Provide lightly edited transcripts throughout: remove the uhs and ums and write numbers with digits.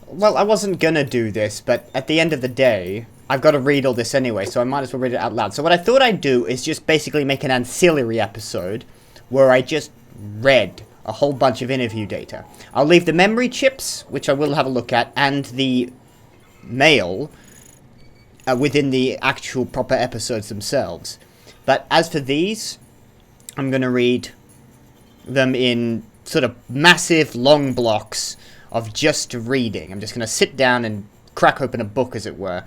Well, I wasn't gonna do this, but at the end of the day, I've got to read all this anyway, so I might as well read it out loud. So what I thought I'd do is just basically make an ancillary episode where I just read a whole bunch of interview data. I'll leave the memory chips, which I will have a look at, and the mail within the actual proper episodes themselves. But as for these, I'm going to read them in sort of massive long blocks of just reading. I'm just going to sit down and crack open a book, as it were,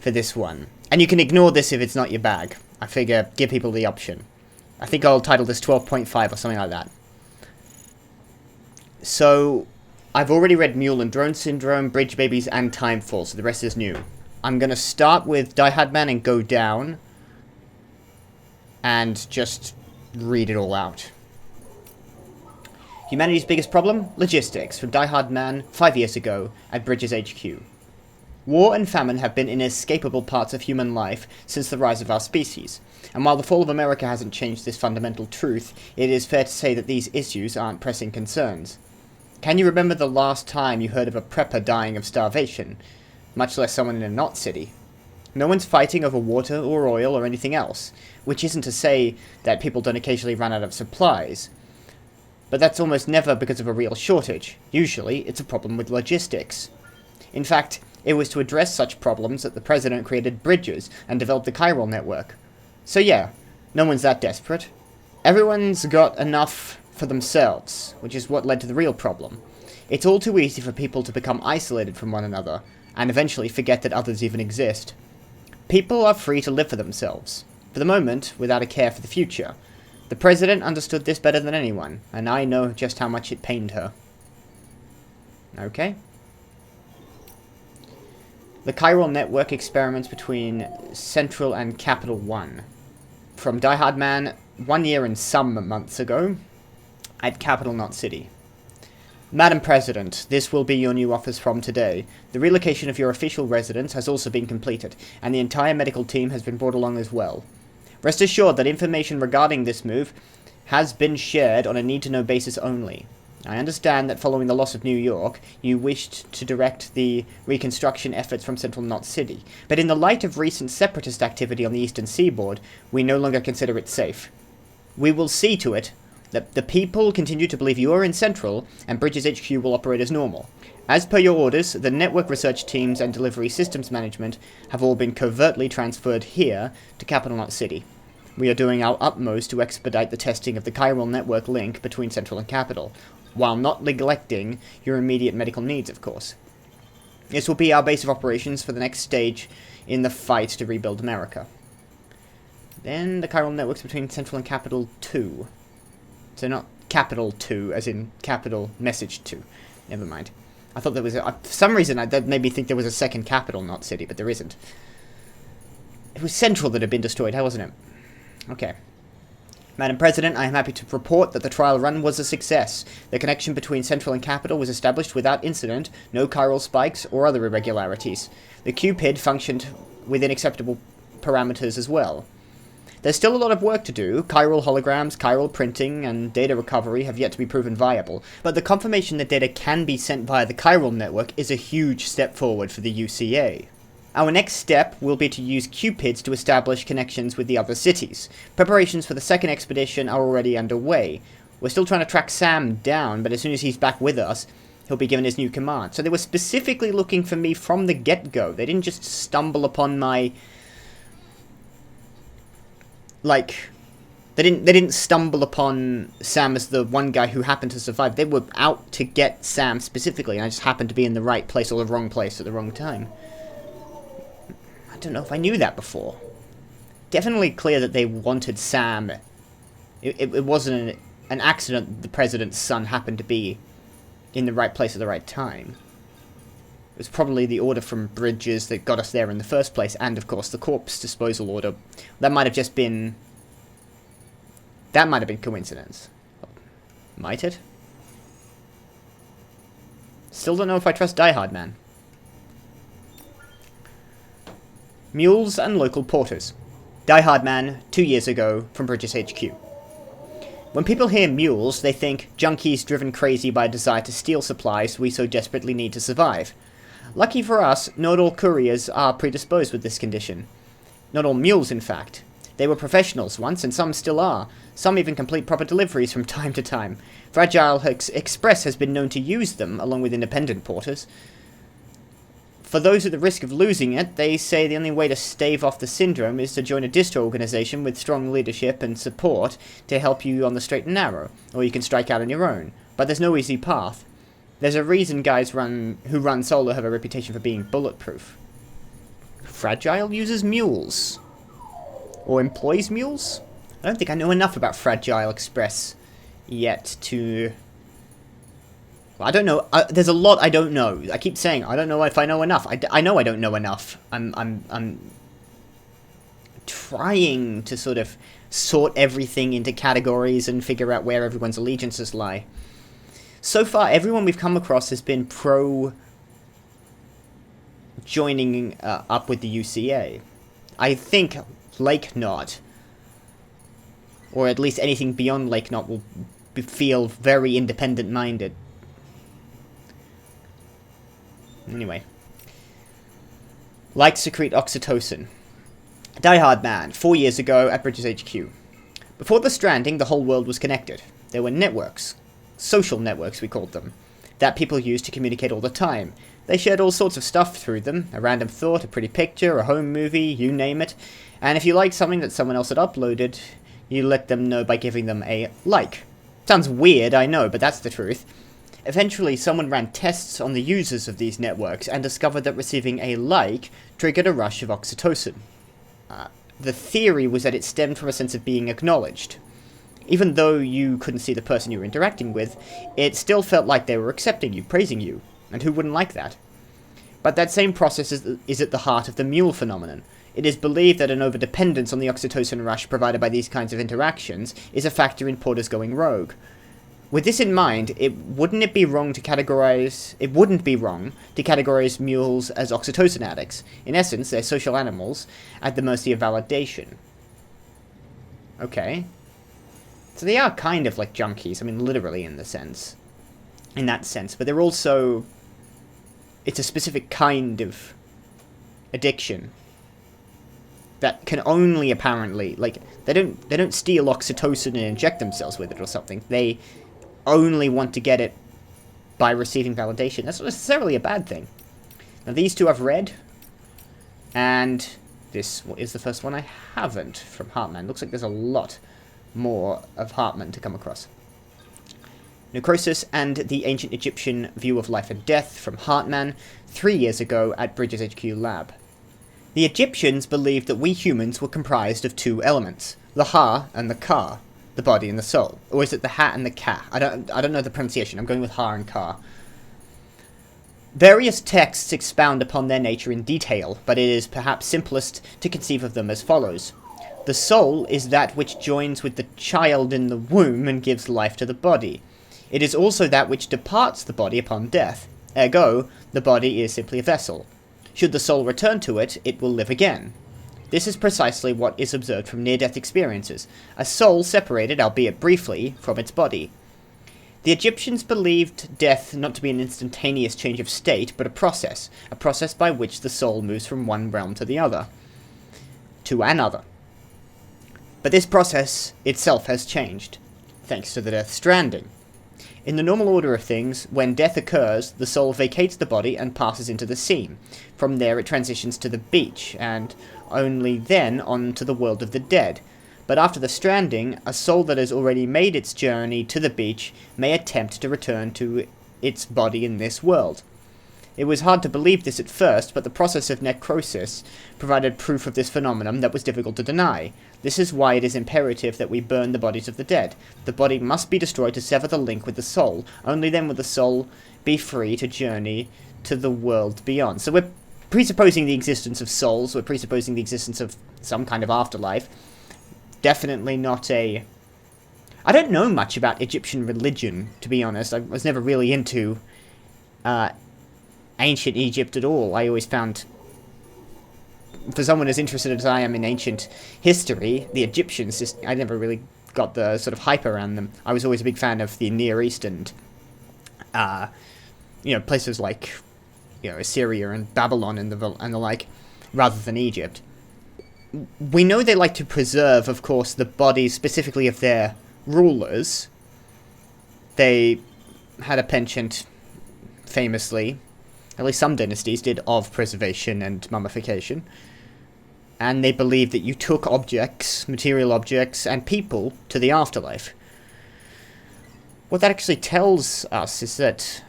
for this one. And you can ignore this if it's not your bag. I figure give people the option. I think I'll title this 12.5 or something like that. So, I've already read Mule and Drone Syndrome, Bridge Babies, and Timefall, so the rest is new. I'm going to start with Die Hard Man and go down and just read it all out. Humanity's biggest problem? Logistics, from Die Hard Man 5 years ago at Bridges HQ. War and famine have been inescapable parts of human life since the rise of our species, and while the fall of America hasn't changed this fundamental truth, it is fair to say that these issues aren't pressing concerns. Can you remember the last time you heard of a prepper dying of starvation, much less someone in a not city? No one's fighting over water or oil or anything else, which isn't to say that people don't occasionally run out of supplies. But that's almost never because of a real shortage. Usually, it's a problem with logistics. In fact, it was to address such problems that the president created Bridges and developed the chiral network. So yeah, no one's that desperate. Everyone's got enough for themselves, which is what led to the real problem. It's all too easy for people to become isolated from one another, and eventually forget that others even exist. People are free to live for themselves, for the moment, without a care for the future. The president understood this better than anyone, and I know just how much it pained her. Okay. The chiral network experiments between Central and Capital One. From Die Hard Man 1 year and some months ago, at Capital Knot City. Madam President, this will be your new office from today. The relocation of your official residence has also been completed, and the entire medical team has been brought along as well. Rest assured that information regarding this move has been shared on a need-to-know basis only. I understand that following the loss of New York, you wished to direct the reconstruction efforts from Central Knot City, but in the light of recent separatist activity on the eastern seaboard, we no longer consider it safe. We will see to it that the people continue to believe you are in Central, and Bridges HQ will operate as normal. As per your orders, the network research teams and delivery systems management have all been covertly transferred here to Capital Knot City. We are doing our utmost to expedite the testing of the chiral network link between Central and Capital, while not neglecting your immediate medical needs, of course. This will be our base of operations for the next stage in the fight to rebuild America. Then the chiral networks between Central and Capital 2. So not Capital 2, as in Capital Message 2. Never mind. I thought there was for some reason, that made me think there was a second Capital Knot City, but there isn't. It was Central that had been destroyed, how wasn't it? Okay. Madam President, I am happy to report that the trial run was a success. The connection between Central and Capital was established without incident, no chiral spikes or other irregularities. The Cupid functioned within acceptable parameters as well. There's still a lot of work to do. Chiral holograms, chiral printing, and data recovery have yet to be proven viable, but the confirmation that data can be sent via the chiral network is a huge step forward for the UCA. Our next step will be to use Cupids to establish connections with the other cities. Preparations for the second expedition are already underway. We're still trying to track Sam down, but as soon as he's back with us, he'll be given his new command. So they were specifically looking for me from the get-go. They didn't just stumble upon my... They didn't stumble upon Sam as the one guy who happened to survive. They were out to get Sam specifically, and I just happened to be in the right place or the wrong place at the wrong time. I don't know if I knew that before. Definitely clear that they wanted Sam. It wasn't an accident that the president's son happened to be in the right place at the right time. It was probably the order from Bridges that got us there in the first place, and of course the corpse disposal order. That might have just been... That might have been coincidence. Might it? Still don't know if I trust Die Hard Man. Mules and local porters. Die Hard Man, 2 years ago, from Bridges HQ. When people hear mules, they think junkies driven crazy by a desire to steal supplies we so desperately need to survive. Lucky for us, not all couriers are predisposed with this condition. Not all mules, in fact. They were professionals once, and some still are. Some even complete proper deliveries from time to time. Fragile Express has been known to use them, along with independent porters. For those at the risk of losing it, they say the only way to stave off the syndrome is to join a distro organization with strong leadership and support to help you on the straight and narrow, or you can strike out on your own. But there's no easy path. There's a reason guys who run solo have a reputation for being bulletproof. Fragile uses mules. Or employs mules? I don't think I know enough about Fragile Express yet to... Well, I don't know. There's a lot I don't know. I keep saying I don't know if I know enough. I know I don't know enough. I'm trying to sort of sort everything into categories and figure out where everyone's allegiances lie. So far, everyone we've come across has been pro joining up with the UCA. I think Lake Knot, or at least anything beyond Lake Knot, will feel very independent-minded. Anyway. Like secrete oxytocin. Die Hard Man, 4 years ago at Bridges HQ. Before the stranding, the whole world was connected. There were networks. Social networks, we called them. That people used to communicate all the time. They shared all sorts of stuff through them. A random thought, a pretty picture, a home movie, you name it. And if you liked something that someone else had uploaded, you let them know by giving them a like. Sounds weird, I know, but that's the truth. Eventually, someone ran tests on the users of these networks and discovered that receiving a like triggered a rush of oxytocin. The theory was that it stemmed from a sense of being acknowledged. Even though you couldn't see the person you were interacting with, it still felt like they were accepting you, praising you, and who wouldn't like that? But that same process is at the heart of the mule phenomenon. It is believed that an overdependence on the oxytocin rush provided by these kinds of interactions is a factor in porters going rogue. With this in mind, it wouldn't be wrong to categorize mules as oxytocin addicts. In essence, they're social animals at the mercy of validation. Okay. So they are kind of like junkies, I mean literally in that sense, but they're also... It's a specific kind of addiction that can only apparently, like, they don't steal oxytocin and inject themselves with it or something. They only want to get it by receiving validation. That's not necessarily a bad thing. Now these two I've read, and this is the first one I haven't from Heartman. Looks like there's a lot more of Heartman to come across. Necrosis and the Ancient Egyptian View of Life and Death from Heartman, 3 years ago at Bridges HQ Lab. The Egyptians believed that we humans were comprised of two elements, the Ha and the Ka, the body and the soul. Or is it the Ha and the Ka? I don't know the pronunciation, I'm going with Ha and Ka. Various texts expound upon their nature in detail, but it is perhaps simplest to conceive of them as follows. The soul is that which joins with the child in the womb and gives life to the body. It is also that which departs the body upon death. Ergo, the body is simply a vessel. Should the soul return to it, it will live again. This is precisely what is observed from near-death experiences, a soul separated, albeit briefly, from its body. The Egyptians believed death not to be an instantaneous change of state, but a process by which the soul moves from one realm to the other. To another. But this process itself has changed, thanks to the Death Stranding. In the normal order of things, when death occurs, the soul vacates the body and passes into the sea. From there it transitions to the beach, and only then on to the world of the dead. But after the stranding, a soul that has already made its journey to the beach may attempt to return to its body in this world. It was hard to believe this at first, but the process of necrosis provided proof of this phenomenon that was difficult to deny. This is why it is imperative that we burn the bodies of the dead. The body must be destroyed to sever the link with the soul. Only then will the soul be free to journey to the world beyond. So we're presupposing the existence of souls, we're presupposing the existence of some kind of afterlife. Definitely not a... I don't know much about Egyptian religion, to be honest. I was never really into ancient Egypt at all. I always found, for someone as interested as I am in ancient history, the Egyptians, I never really got the sort of hype around them. I was always a big fan of the Near East and, places like, Assyria and Babylon and the like, rather than Egypt. We know they like to preserve, of course, the bodies specifically of their rulers. They had a penchant, famously, at least some dynasties did, of preservation and mummification. And they believed that you took objects, material objects, and people to the afterlife. What that actually tells us is that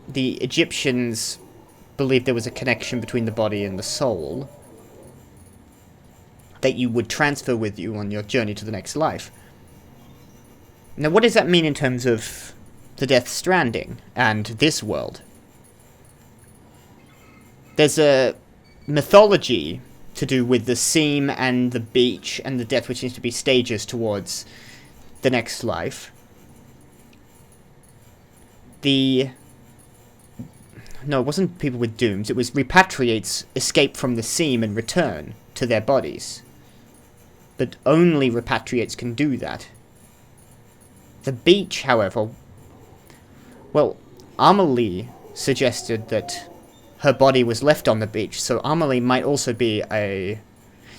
the Egyptians believed there was a connection between the body and the soul that you would transfer with you on your journey to the next life. Now, what does that mean in terms of the Death Stranding and this world? There's a mythology to do with the seam and the beach and the death, which seems to be stages towards the next life. No, it wasn't people with dooms. It was repatriates escape from the seam and return to their bodies. But only repatriates can do that. The beach, however... Well, Amelie suggested that her body was left on the beach, so Amelie might also be a...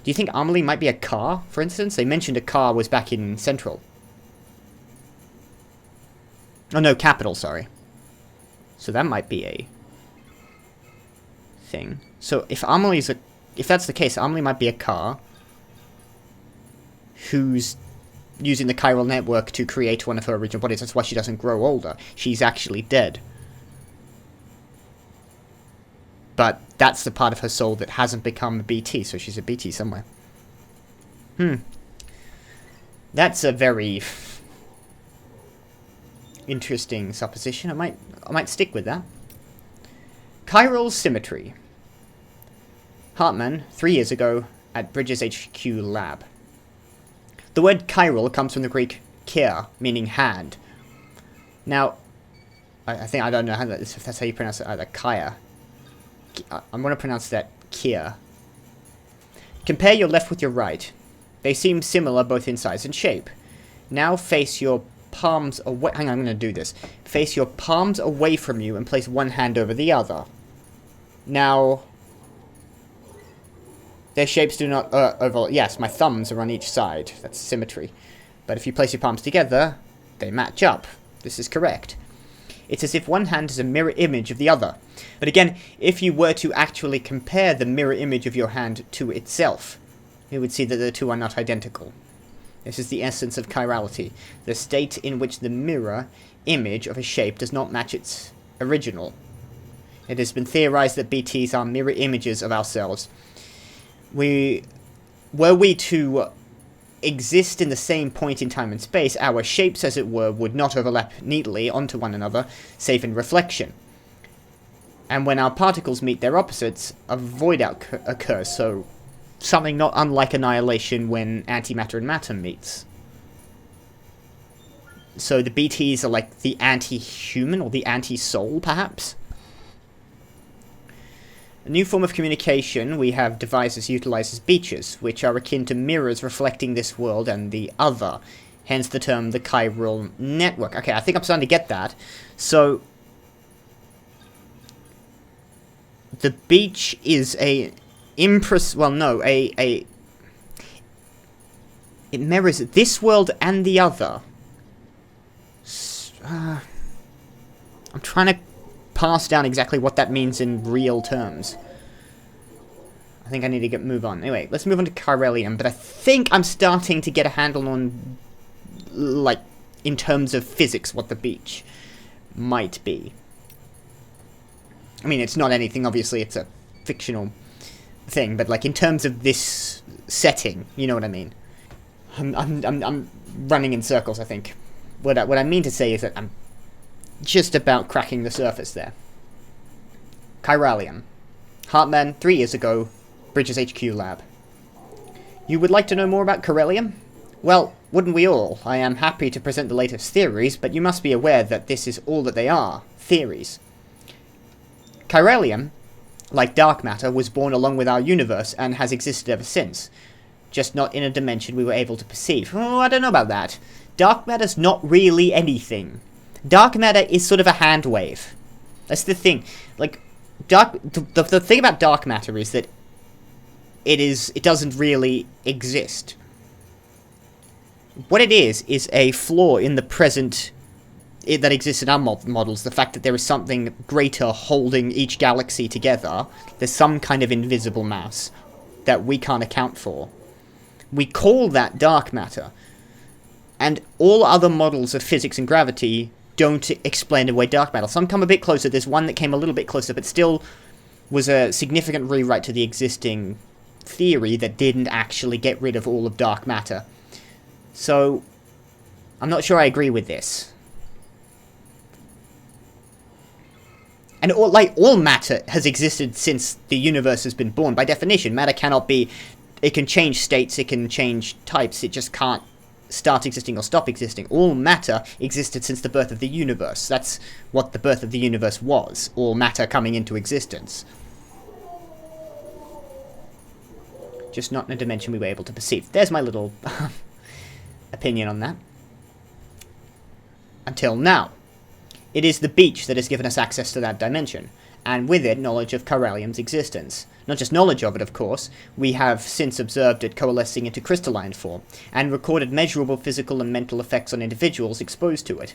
Do you think Amelie might be a car, for instance? They mentioned a car was back in Central. Oh no, Capital, sorry. So that might be a thing. So if that's the case, Amelie might be a car who's using the chiral network to create one of her original bodies. That's why she doesn't grow older. She's actually dead. But that's the part of her soul that hasn't become a BT, so she's a BT somewhere. That's a very interesting supposition. I might stick with that. Chiral symmetry. Hartman, 3 years ago, at Bridges HQ lab. The word chiral comes from the Greek kia, meaning hand. Now, I don't know if that's how you pronounce it either. Kaya. I'm going to pronounce that kia. Compare your left with your right. They seem similar both in size and shape. Now face your palms away. Hang on, I'm going to do this. Face your palms away from you and place one hand over the other. Now, their shapes do not overlap. Yes, my thumbs are on each side. That's symmetry. But if you place your palms together, they match up. This is correct. It's as if one hand is a mirror image of the other. But again, if you were to actually compare the mirror image of your hand to itself, you would see that the two are not identical. This is the essence of chirality, the state in which the mirror image of a shape does not match its original. It has been theorized that BTs are mirror images of ourselves. Were we to exist in the same point in time and space, our shapes, as it were, would not overlap neatly onto one another, save in reflection. And when our particles meet their opposites, a void occurs, so something not unlike annihilation when antimatter and matter meets. So the BTs are like the anti-human, or the anti-soul, perhaps? A new form of communication we have devices utilizes beaches, which are akin to mirrors reflecting this world and the other. Hence the term the chiral network. Okay, I think I'm starting to get that. So, the beach is it mirrors this world and the other. I'm trying to pass down exactly what that means in real terms. I think I need to move on. Anyway, let's move on to Chiralium, but I think I'm starting to get a handle on, like, in terms of physics, what the beach might be. I mean, it's not anything, obviously, it's a fictional thing, but, like, in terms of this setting, you know what I mean? I'm running in circles, I think. What I mean to say is that I'm just about cracking the surface there. Chiralium. Hartman, 3 years ago, Bridges HQ lab. You would like to know more about Chiralium? Well, wouldn't we all? I am happy to present the latest theories, but you must be aware that this is all that they are, theories. Chiralium, like dark matter, was born along with our universe and has existed ever since. just not in a dimension we were able to perceive. Oh, I don't know about that. Dark matter's not really anything. Dark matter is sort of a hand wave. That's the thing. Like, the thing about dark matter is that it doesn't really exist. What it is a flaw in the present that exists in our models. The fact that there is something greater holding each galaxy together. There's some kind of invisible mass that we can't account for. We call that dark matter. And all other models of physics and gravity don't explain away dark matter. Some come a bit closer. There's one that came a little bit closer, but still was a significant rewrite to the existing theory that didn't actually get rid of all of dark matter. So, I'm not sure I agree with this. And all matter has existed since the universe has been born. By definition, matter cannot be... It can change states, it can change types, it just can't start existing or stop existing. All matter existed since the birth of the universe. That's what the birth of the universe was. All matter coming into existence. Just not in a dimension we were able to perceive. There's my little opinion on that. Until now. It is the beach that has given us access to that dimension, and with it knowledge of Chiralium's existence. Not just knowledge of it, of course, we have since observed it coalescing into crystalline form, and recorded measurable physical and mental effects on individuals exposed to it.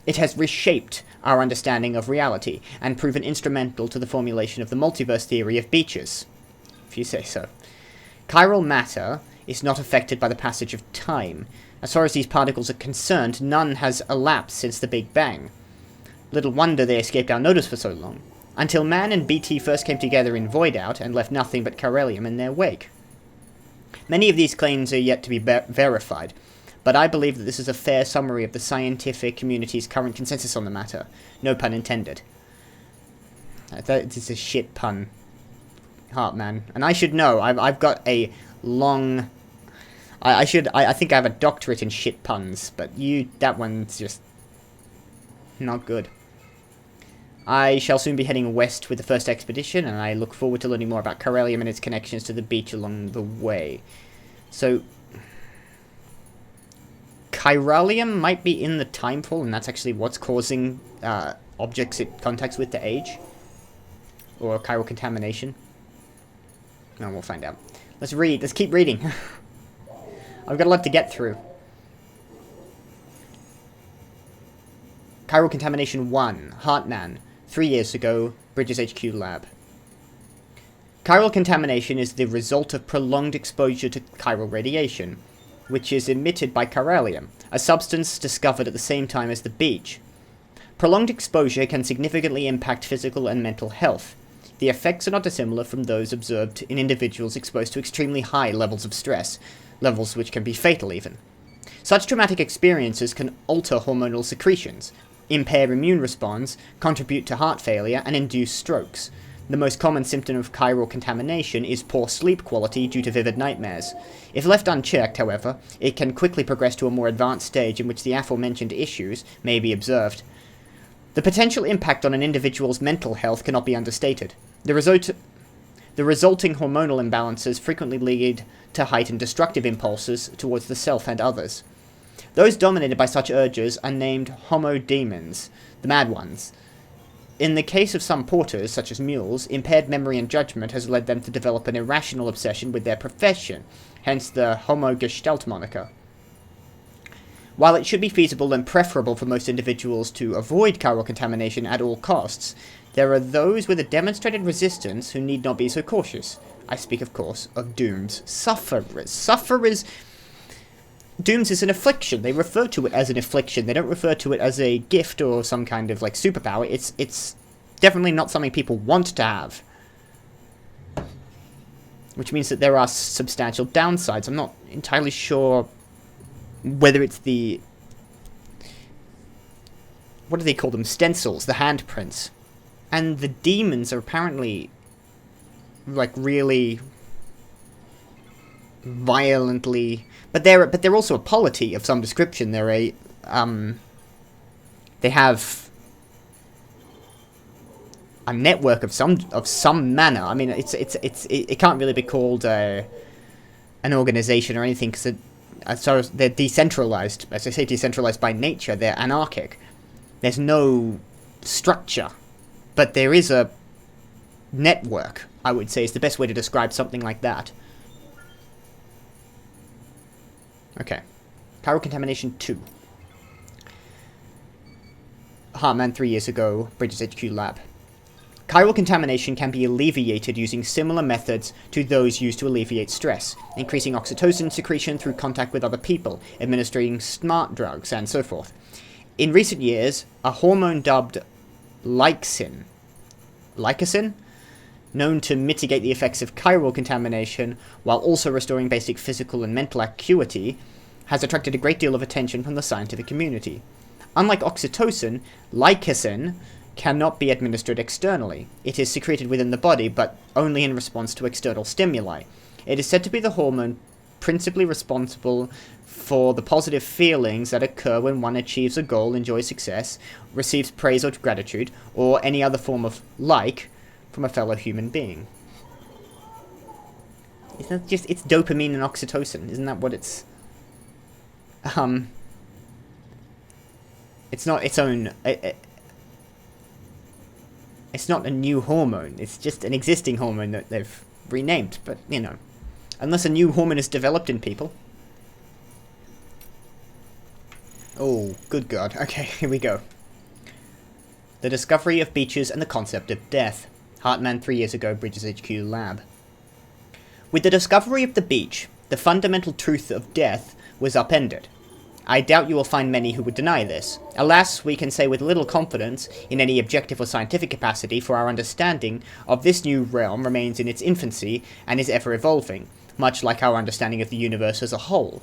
It has reshaped our understanding of reality, and proven instrumental to the formulation of the multiverse theory of beaches, if you say so. Chiral matter is not affected by the passage of time. As far as these particles are concerned, none has elapsed since the Big Bang. Little wonder they escaped our notice for so long, until man and BT first came together in Void Out and left nothing but Chiralium in their wake. Many of these claims are yet to be verified, but I believe that this is a fair summary of the scientific community's current consensus on the matter. No pun intended. That is a shit pun, Heartman. And I should know, I've got a long... I think I have a doctorate in shit puns, but that one's just... not good. I shall soon be heading west with the first expedition, and I look forward to learning more about Chiralium and its connections to the beach along the way. So, Chiralium might be in the timefall, and that's actually what's causing objects it contacts with to age? Or chiral contamination? No, we'll find out. Let's read. Let's keep reading. I've got a lot to get through. Chiral Contamination 1, Heartman, 3 years ago, Bridges HQ Lab. Chiral contamination is the result of prolonged exposure to chiral radiation, which is emitted by chiralium, a substance discovered at the same time as the beach. Prolonged exposure can significantly impact physical and mental health. The effects are not dissimilar from those observed in individuals exposed to extremely high levels of stress, levels which can be fatal even. Such traumatic experiences can alter hormonal secretions, impair immune response, contribute to heart failure, and induce strokes. The most common symptom of chiral contamination is poor sleep quality due to vivid nightmares. If left unchecked, however, it can quickly progress to a more advanced stage in which the aforementioned issues may be observed. The potential impact on an individual's mental health cannot be understated. The resulting hormonal imbalances frequently lead to heightened destructive impulses towards the self and others. Those dominated by such urges are named homodemons, the mad ones. In the case of some porters, such as mules, impaired memory and judgment has led them to develop an irrational obsession with their profession, hence the Homo-Gestalt moniker. While it should be feasible and preferable for most individuals to avoid chiral contamination at all costs, there are those with a demonstrated resistance who need not be so cautious. I speak, of course, of dooms. Sufferers... Dooms is an affliction. They refer to it as an affliction. They don't refer to it as a gift or some kind of, like, superpower. It's definitely not something people want to have. Which means that there are substantial downsides. I'm not entirely sure whether it's the... What do they call them? Stencils, the handprints. And the demons are apparently, like, really violently... But they're also a polity of some description. They're a they have a network of some manner. I mean, it can't really be called an organization or anything, because as far as they're decentralized, as I say, decentralized by nature, they're anarchic. There's no structure, but there is a network, I would say, is the best way to describe something like that. Okay. Chiral Contamination 2. Heartman 3 years ago, Bridges HQ Lab. Chiral contamination can be alleviated using similar methods to those used to alleviate stress, increasing oxytocin secretion through contact with other people, administering smart drugs, and so forth. In recent years, a hormone dubbed lycocin, known to mitigate the effects of chiral contamination while also restoring basic physical and mental acuity, has attracted a great deal of attention from the scientific community. Unlike oxytocin, lycocin cannot be administered externally. It is secreted within the body, but only in response to external stimuli. It is said to be the hormone principally responsible for the positive feelings that occur when one achieves a goal, enjoys success, receives praise or gratitude, or any other form of like from a fellow human being. Isn't that just, it's dopamine and oxytocin, isn't that what it's... It's not its own... It's not a new hormone, it's just an existing hormone that they've renamed, but, you know. Unless a new hormone is developed in people. Oh, good God. Okay, here we go. The discovery of beaches and the concept of death. Heartman 3 years ago, Bridges HQ Lab. With the discovery of the beach, the fundamental truth of death was upended. I doubt you will find many who would deny this. Alas, we can say with little confidence in any objective or scientific capacity, for our understanding of this new realm remains in its infancy and is ever evolving, much like our understanding of the universe as a whole.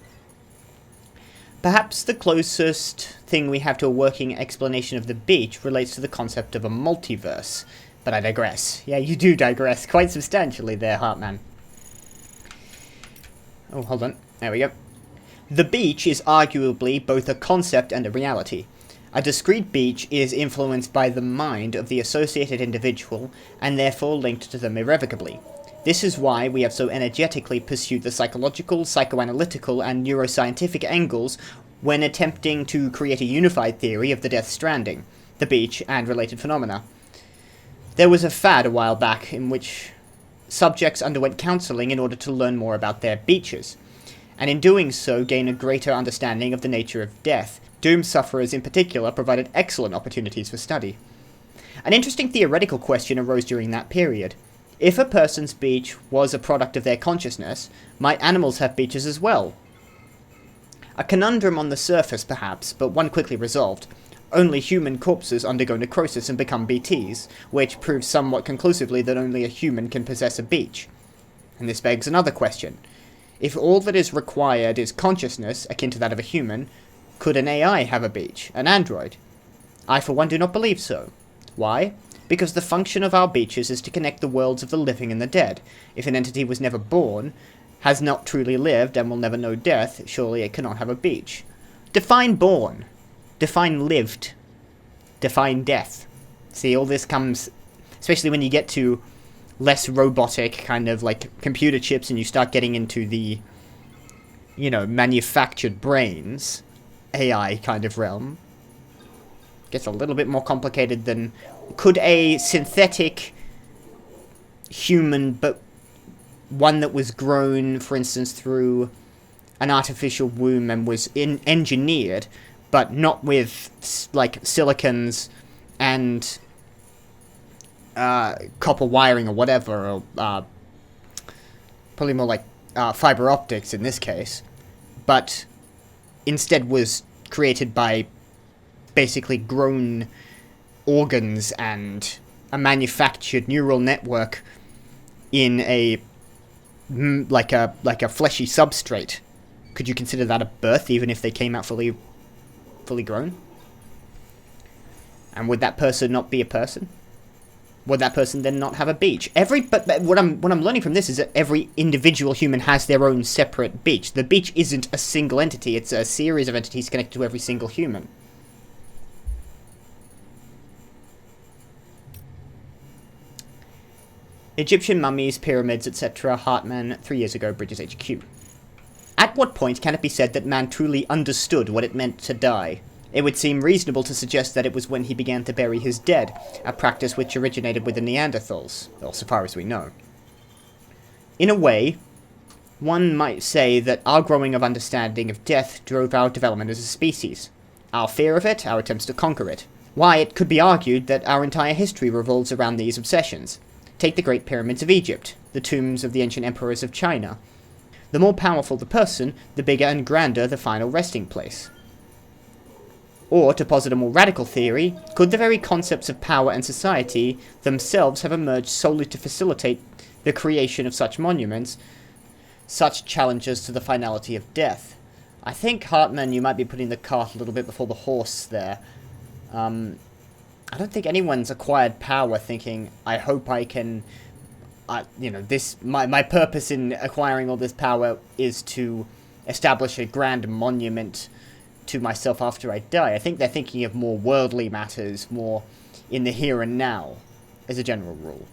Perhaps the closest thing we have to a working explanation of the beach relates to the concept of a multiverse. But I digress. Yeah, you do digress quite substantially there, Heartman. Oh, hold on. There we go. The beach is arguably both a concept and a reality. A discrete beach is influenced by the mind of the associated individual, and therefore linked to them irrevocably. This is why we have so energetically pursued the psychological, psychoanalytical, and neuroscientific angles when attempting to create a unified theory of the Death Stranding, the beach, and related phenomena. There was a fad a while back in which subjects underwent counselling in order to learn more about their beaches, and in doing so gain a greater understanding of the nature of death. Doom sufferers in particular provided excellent opportunities for study. An interesting theoretical question arose during that period. If a person's beach was a product of their consciousness, might animals have beaches as well? A conundrum on the surface, perhaps, but one quickly resolved. Only human corpses undergo necrosis and become BTs, which proves somewhat conclusively that only a human can possess a beach. And this begs another question. If all that is required is consciousness, akin to that of a human, could an AI have a beach, an android? I for one do not believe so. Why? Because the function of our beaches is to connect the worlds of the living and the dead. If an entity was never born, has not truly lived, and will never know death, surely it cannot have a beach. Define born. Define lived. Define death. See, all this comes, especially when you get to less robotic, kind of like computer chips, and you start getting into the, you know, manufactured brains, AI kind of realm. Gets a little bit more complicated than... Could a synthetic human, but one that was grown, for instance, through an artificial womb and was engineered, but not with, like, silicons and copper wiring or whatever, or probably more like fiber optics in this case, but instead was created by basically grown organs and a manufactured neural network in a like a fleshy substrate. Could you consider that a birth, even if they came out fully grown? And would that person not be a person? Would that person then not have a beach? But what I'm learning from this is that every individual human has their own separate beach. The beach isn't a single entity, it's a series of entities connected to every single human. Egyptian mummies, pyramids, etc. Heartman 3 years ago, Bridges HQ. At what point can it be said that man truly understood what it meant to die? It would seem reasonable to suggest that it was when he began to bury his dead, a practice which originated with the Neanderthals, well, so far as we know. In a way, one might say that our growing of understanding of death drove our development as a species. Our fear of it, our attempts to conquer it. Why, it could be argued that our entire history revolves around these obsessions. Take the Great Pyramids of Egypt, the tombs of the ancient emperors of China. The more powerful the person, the bigger and grander the final resting place. Or, to posit a more radical theory, could the very concepts of power and society themselves have emerged solely to facilitate the creation of such monuments, such challenges to the finality of death? I think, Hartman, you might be putting the cart a little bit before the horse there. I don't think anyone's acquired power thinking, I hope I can, my purpose in acquiring all this power is to establish a grand monument to myself after I die. I think they're thinking of more worldly matters, more in the here and now, as a general rule.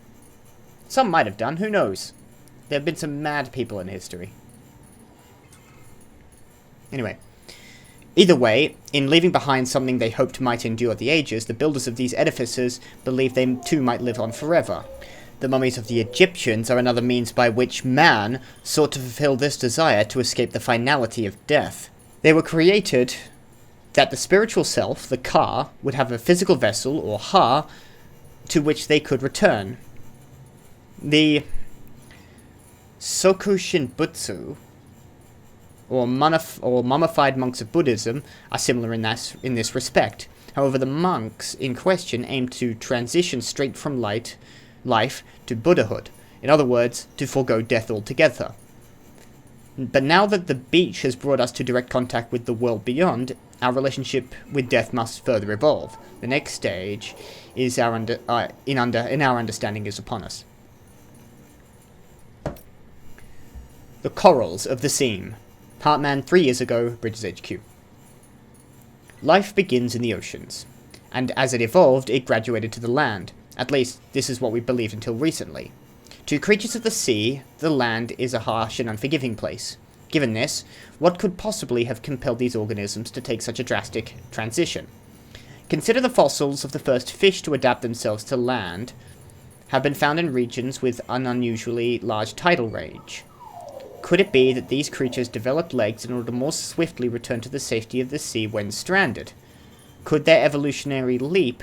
Some might have done, who knows? There have been some mad people in history. Anyway, either way, in leaving behind something they hoped might endure the ages, the builders of these edifices believed they too might live on forever. The mummies of the Egyptians are another means by which man sought to fulfill this desire to escape the finality of death. They were created that the spiritual self, the Ka, would have a physical vessel, or Ha, to which they could return. The Sokushinbutsu, or mummified monks of Buddhism, are similar in this respect. However, the monks in question aimed to transition straight from life to Buddhahood. In other words, to forego death altogether. But now that the beach has brought us to direct contact with the world beyond, our relationship with death must further evolve. The next stage is in our understanding is upon us. The Corals of the Seam. Hartman 3 years ago, Bridges HQ. Life begins in the oceans, and as it evolved, it graduated to the land. At least, this is what we believed until recently. To creatures of the sea, the land is a harsh and unforgiving place. Given this, what could possibly have compelled these organisms to take such a drastic transition? Consider the fossils of the first fish to adapt themselves to land have been found in regions with an unusually large tidal range. Could it be that these creatures developed legs in order to more swiftly return to the safety of the sea when stranded? Could their evolutionary leap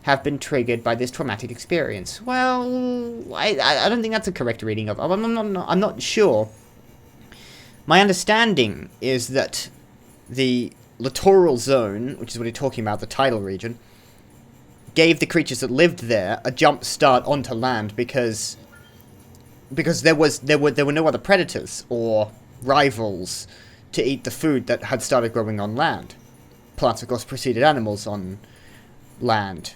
have been triggered by this traumatic experience? Well, I don't think that's a correct reading of it. I'm not sure. My understanding is that the littoral zone, which is what you're talking about, the tidal region, gave the creatures that lived there a jump start onto land because there were no other predators or rivals to eat the food that had started growing on land. Plants, of course, preceded animals on land.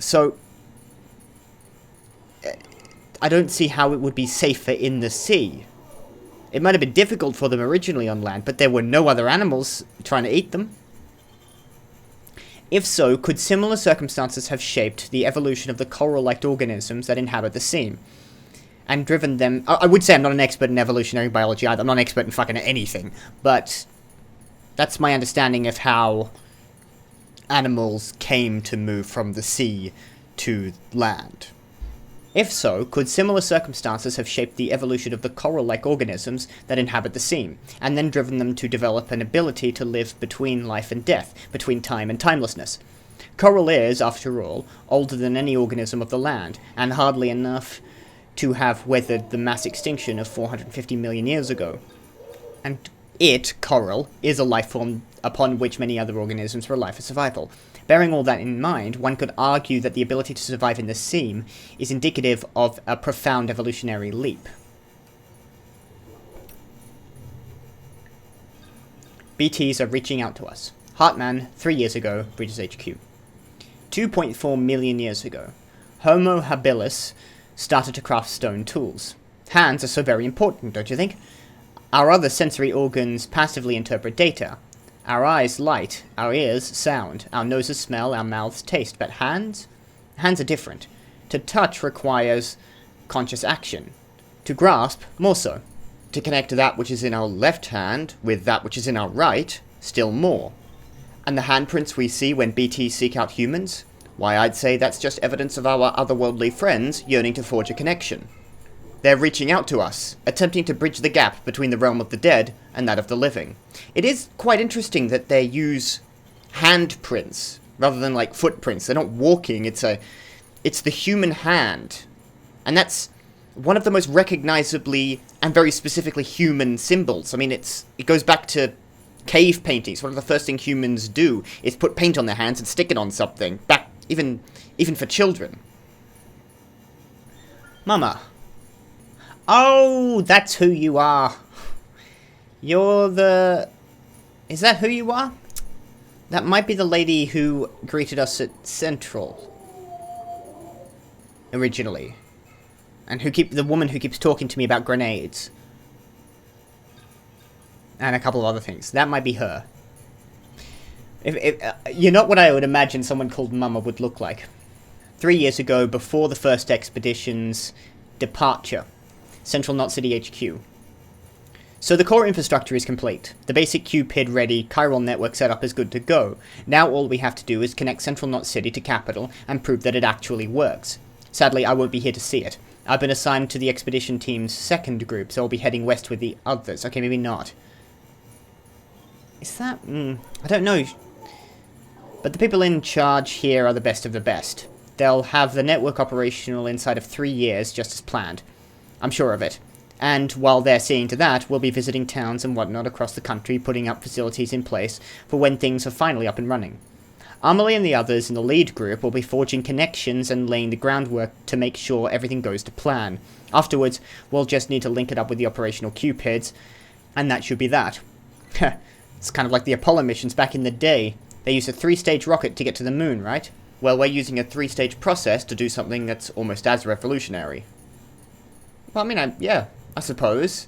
So, I don't see how it would be safer in the sea. It might have been difficult for them originally on land, but there were no other animals trying to eat them. If so, could similar circumstances have shaped the evolution of the coral-like organisms that inhabit the sea, and driven them... I would say I'm not an expert in evolutionary biology either. I'm not an expert in fucking anything, but that's my understanding of how animals came to move from the sea to land. If so, could similar circumstances have shaped the evolution of the coral-like organisms that inhabit the sea, and then driven them to develop an ability to live between life and death, between time and timelessness? Coral is, after all, older than any organism of the land, and hardly enough to have weathered the mass extinction of 450 million years ago. And coral, is a life form upon which many other organisms rely for survival. Bearing all that in mind, one could argue that the ability to survive in the sea is indicative of a profound evolutionary leap. BTs are reaching out to us. Hartman, 3 years ago, Bridges HQ. 2.4 million years ago, Homo habilis started to craft stone tools. Hands are so very important, don't you think? Our other sensory organs passively interpret data. Our eyes light, our ears sound, our noses smell, our mouths taste, but hands? Hands are different. To touch requires conscious action. To grasp, more so. to connect that which is in our left hand with that which is in our right, still more. And the handprints we see when BTs seek out humans? Why, I'd say that's just evidence of our otherworldly friends yearning to forge a connection. They're reaching out to us, attempting to bridge the gap between the realm of the dead and that of the living. It is quite interesting that they use handprints rather than like footprints. They're not walking, it's the human hand. And that's one of the most recognizably and very specifically human symbols. I mean, it goes back to cave paintings. One of the first things humans do is put paint on their hands and stick it on something. Back even for children. Mama. Oh, that's who you are. You're the... Is that who you are? That might be the lady who greeted us at Central. Originally. And the woman who keeps talking to me about grenades. And a couple of other things. That might be her. You're not what I would imagine someone called Mama would look like. 3 years ago, before the first expedition's departure, Central Knot City HQ. So the core infrastructure is complete. The basic QPID-ready chiral network setup is good to go. Now all we have to do is connect Central Knot City to Capital and prove that it actually works. Sadly, I won't be here to see it. I've been assigned to the expedition team's second group, so I'll be heading west with the others. Okay, maybe not. Is that... I don't know. But the people in charge here are the best of the best. They'll have the network operational inside of 3 years, just as planned. I'm sure of it. And while they're seeing to that, we'll be visiting towns and whatnot across the country, putting up facilities in place for when things are finally up and running. Amelie and the others in the lead group will be forging connections and laying the groundwork to make sure everything goes to plan. Afterwards, we'll just need to link it up with the operational QPIDs, and that should be that. It's kind of like the Apollo missions back in the day. They used a 3-stage rocket to get to the moon, right? Well, we're using a 3-stage process to do something that's almost as revolutionary. Well, I mean, yeah, I suppose.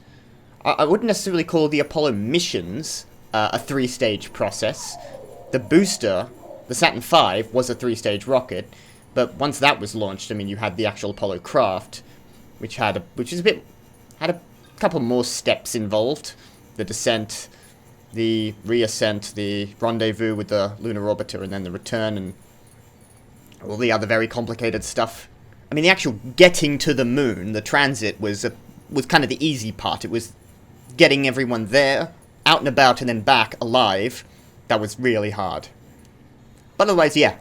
I wouldn't necessarily call the Apollo missions a 3-stage process. The booster, the Saturn V, was a 3-stage rocket, but once that was launched, I mean, you had the actual Apollo craft, which had a couple more steps involved. The descent, the reascent, the rendezvous with the lunar orbiter, and then the return, and all the other very complicated stuff. I mean, the actual getting to the moon, the transit, was kind of the easy part. It was getting everyone there, out and about, and then back alive. That was really hard. But otherwise, yeah.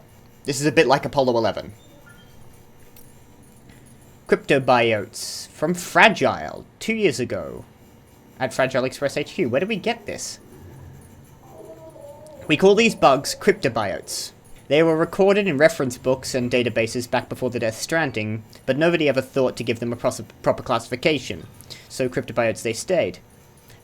This is a bit like Apollo 11. Cryptobiotes from Fragile, 2 years ago. At Fragile Express HQ. Where did we get this? We call these bugs cryptobiotes. They were recorded in reference books and databases back before the Death Stranding, but nobody ever thought to give them a proper classification, so cryptobiotes they stayed.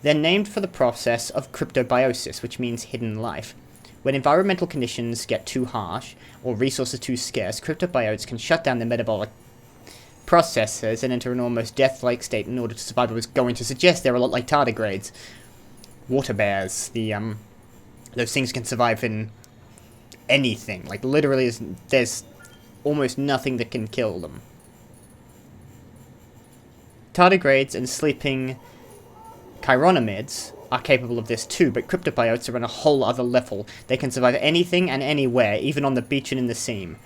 They're named for the process of cryptobiosis, which means hidden life. When environmental conditions get too harsh, or resources too scarce, cryptobiotes can shut down their metabolic processes and enter an almost death-like state in order to survive. I was going to suggest they're a lot like tardigrades. Water bears, those things can survive in anything. Like, literally, there's almost nothing that can kill them. Tardigrades and sleeping chironomids are capable of this too, but cryptobiotes are on a whole other level. They can survive anything and anywhere, even on the beach and in the seam.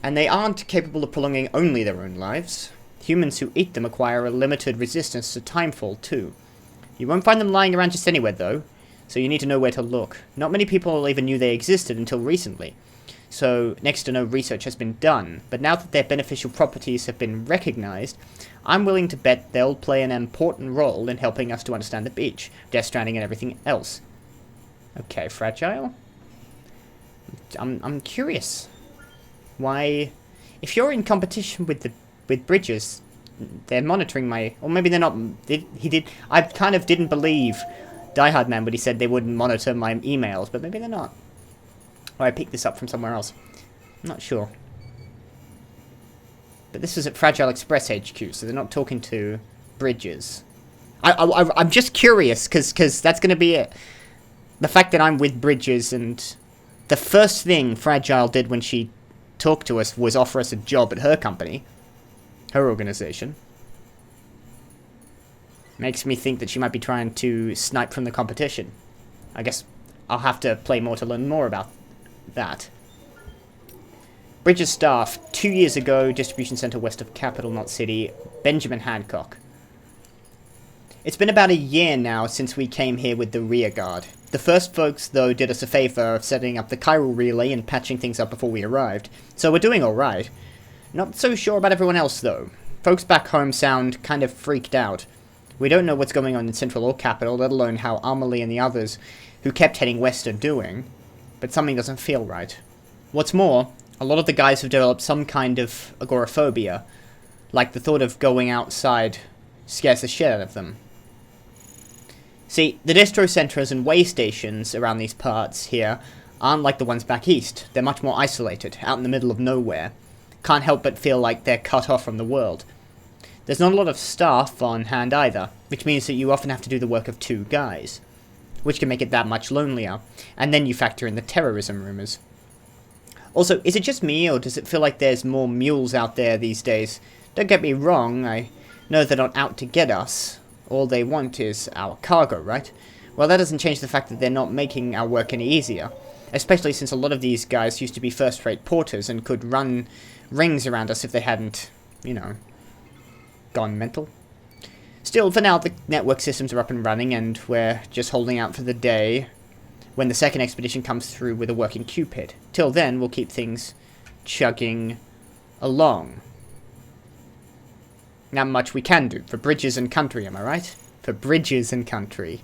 And they aren't capable of prolonging only their own lives. Humans who eat them acquire a limited resistance to timefall too. You won't find them lying around just anywhere though, so you need to know where to look. Not many people even knew they existed until recently, so next to no research has been done, but now that their beneficial properties have been recognized, I'm willing to bet they'll play an important role in helping us to understand the beach, Death Stranding, and everything else. Okay, Fragile? I'm curious. Why, if you're in competition with Bridges, they're monitoring my... Or maybe they're not... I kind of didn't believe Die Hard Man when he said they wouldn't monitor my emails, but maybe they're not. Or I picked this up from somewhere else. I'm not sure. But this was at Fragile Express HQ, so they're not talking to Bridges. I'm just curious, because that's going to be it. The fact that I'm with Bridges, and the first thing Fragile did when she talked to us was offer us a job at her company. Her organization. Makes me think that she might be trying to snipe from the competition. I guess I'll have to play more to learn more about that. Bridges staff, 2 years ago, distribution center west of Capital Knot City, Benjamin Hancock. It's been about a year now since we came here with the rear guard. The first folks, though, did us a favor of setting up the chiral relay and patching things up before we arrived, so we're doing alright. Not so sure about everyone else, though. Folks back home sound kind of freaked out. We don't know what's going on in Central or Capital, let alone how Amelie and the others who kept heading west are doing, but something doesn't feel right. What's more, a lot of the guys have developed some kind of agoraphobia, like the thought of going outside scares the shit out of them. See, the distro centres and way stations around these parts here aren't like the ones back east. They're much more isolated, out in the middle of nowhere. Can't help but feel like they're cut off from the world. There's not a lot of staff on hand either, which means that you often have to do the work of 2 guys, which can make it that much lonelier, and then you factor in the terrorism rumours. Also, is it just me, or does it feel like there's more mules out there these days? Don't get me wrong, I know they're not out to get us. All they want is our cargo, right? Well, that doesn't change the fact that they're not making our work any easier, especially since a lot of these guys used to be first-rate porters and could run rings around us if they hadn't, you know, gone mental. Still, for now, the network systems are up and running, and we're just holding out for the day when the second expedition comes through with a working Cupid. Till then, we'll keep things chugging along. Not much we can do for bridges and country, am I right? For bridges and country.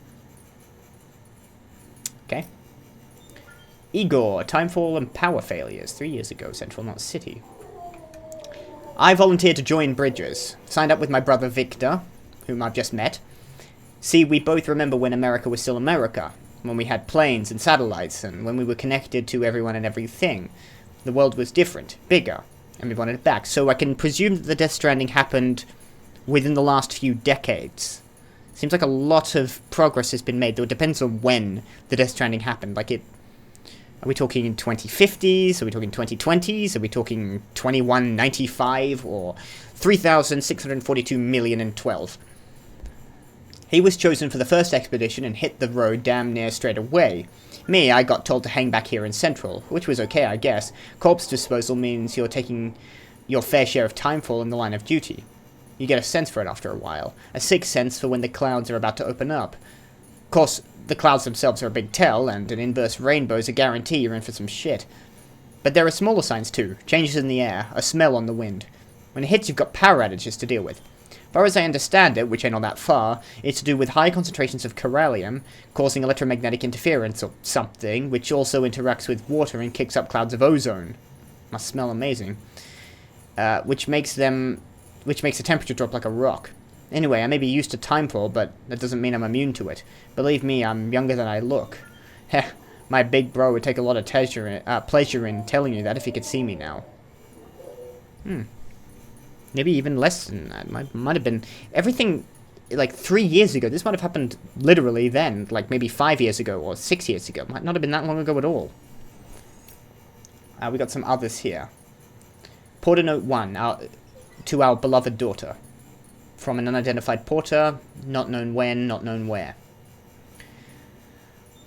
Okay. Igor, Timefall and Power Failures, 3 years ago, Central Knot City. I volunteered to join Bridges. Signed up with my brother Victor, whom I've just met. See, we both remember when America was still America, when we had planes and satellites, and when we were connected to everyone and everything. The world was different, bigger, and we wanted it back. So I can presume that the Death Stranding happened within the last few decades. Seems like a lot of progress has been made, though it depends on when the Death Stranding happened. Like, are we talking in 2050s? Are we talking 2020s? Are we talking 2195? Or 3,642,000,012? He was chosen for the first expedition and hit the road damn near straight away. Me, I got told to hang back here in Central, which was okay, I guess. Corpse disposal means you're taking your fair share of timefall in the line of duty. You get a sense for it after a while. A sixth sense for when the clouds are about to open up. Of course, the clouds themselves are a big tell, and an inverse rainbow is a guarantee you're in for some shit. But there are smaller signs too. Changes in the air, a smell on the wind. When it hits, you've got power outages to deal with. Far as I understand it, which ain't all that far, it's to do with high concentrations of corallium, causing electromagnetic interference or something, which also interacts with water and kicks up clouds of ozone. Must smell amazing. Which makes the temperature drop like a rock. Anyway, I may be used to timefall, but that doesn't mean I'm immune to it. Believe me, I'm younger than I look. Heh, my big bro would take a lot of pleasure in telling you that if he could see me now. Maybe even less than that. Might have been everything like 3 years ago. This might have happened literally then, like maybe 5 years ago or 6 years ago. Might not have been that long ago at all. We got some others here. Porter Note 1, to our beloved daughter. From an unidentified porter, not known when, not known where.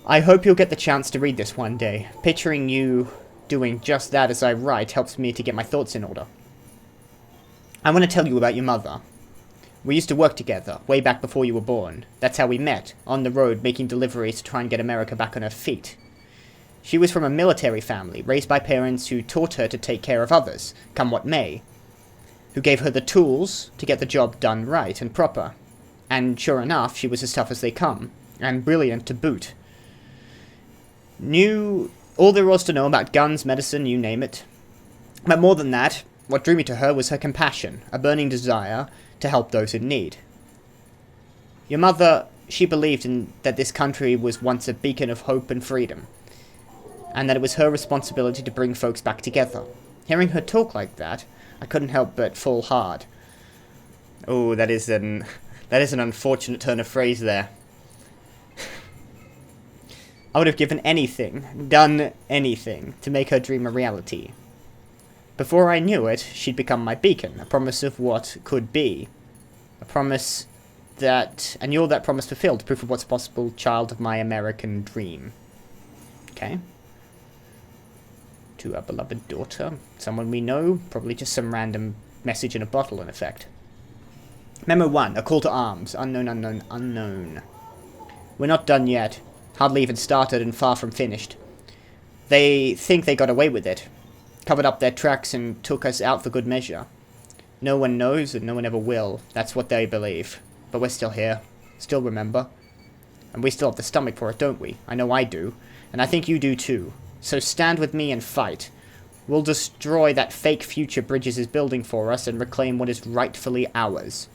I hope you'll get the chance to read this one day. Picturing you doing just that as I write helps me to get my thoughts in order. I want to tell you about your mother. We used to work together, way back before you were born. That's how we met, on the road making deliveries to try and get America back on her feet. She was from a military family, raised by parents who taught her to take care of others, come what may. Who gave her the tools to get the job done right and proper. And sure enough, she was as tough as they come, and brilliant to boot. Knew all there was to know about guns, medicine, you name it. But more than that, what drew me to her was her compassion, a burning desire to help those in need. Your mother, she believed that this country was once a beacon of hope and freedom, and that it was her responsibility to bring folks back together. Hearing her talk like that, I couldn't help but fall hard. Oh, that is an unfortunate turn of phrase there. I would have given anything, done anything, to make her dream a reality. Before I knew it, she'd become my beacon, a promise of what could be. A promise and you're that promise fulfilled, proof of what's possible, child of my American dream. Okay. To our beloved daughter, someone we know, probably just some random message in a bottle, in effect. Memo 1, a call to arms. Unknown, unknown, unknown. We're not done yet. Hardly even started and far from finished. They think they got away with it. Covered up their tracks and took us out for good measure. No one knows and no one ever will. That's what they believe. But we're still here. Still remember. And we still have the stomach for it, don't we? I know I do. And I think you do too. So stand with me and fight. We'll destroy that fake future Bridges is building for us and reclaim what is rightfully ours.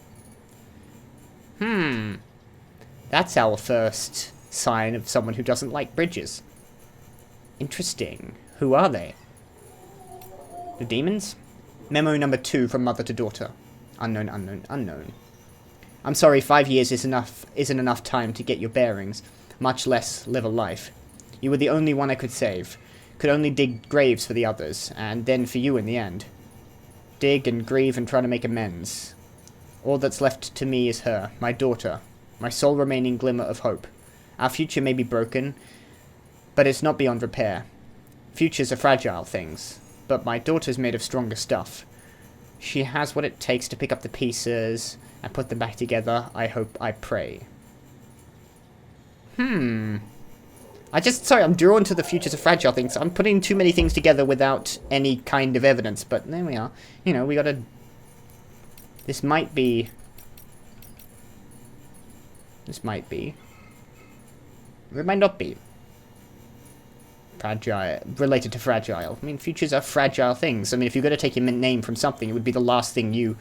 That's our first sign of someone who doesn't like Bridges. Interesting. Who are they? The demons? Memo number 2 from mother to daughter. Unknown, unknown, unknown. I'm sorry, 5 years isn't enough time to get your bearings, much less live a life. You were the only one I could save. Could only dig graves for the others, and then for you in the end. Dig and grieve and try to make amends. All that's left to me is her, my daughter, my sole remaining glimmer of hope. Our future may be broken, but it's not beyond repair. Futures are fragile things, but my daughter's made of stronger stuff. She has what it takes to pick up the pieces and put them back together, I hope, I pray. Sorry, I'm drawn to the futures of fragile things. I'm putting too many things together without any kind of evidence, but there we are. You know, we gotta... This might be... Or it might not be. Fragile. Related to fragile. I mean, futures are fragile things. I mean, if you're going to take your name from something, it would be the last thing you...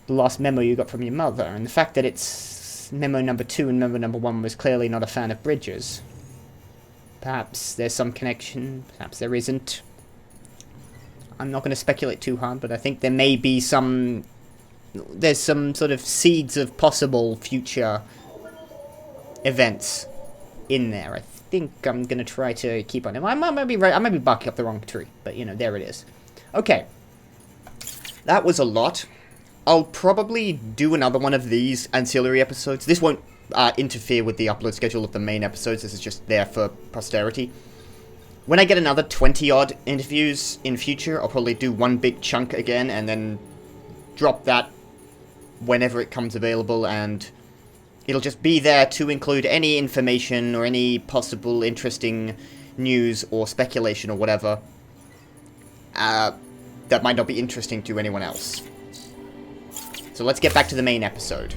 The last memo you got from your mother. And the fact that it's memo number 2 and memo number 1 was clearly not a fan of Bridges. Perhaps there's some connection. Perhaps there isn't. I'm not going to speculate too hard, but I think there may be some... There's some sort of seeds of possible future events in there. I think I'm going to try to keep on it. I might be right. I might be barking up the wrong tree, but, you know, there it is. Okay. That was a lot. I'll probably do another one of these ancillary episodes. This won't interfere with the upload schedule of the main episodes. This is just there for posterity. When I get another 20-odd interviews in future, I'll probably do one big chunk again and then drop that whenever it comes available, and it'll just be there to include any information or any possible interesting news or speculation or whatever that might not be interesting to anyone else. So let's get back to the main episode.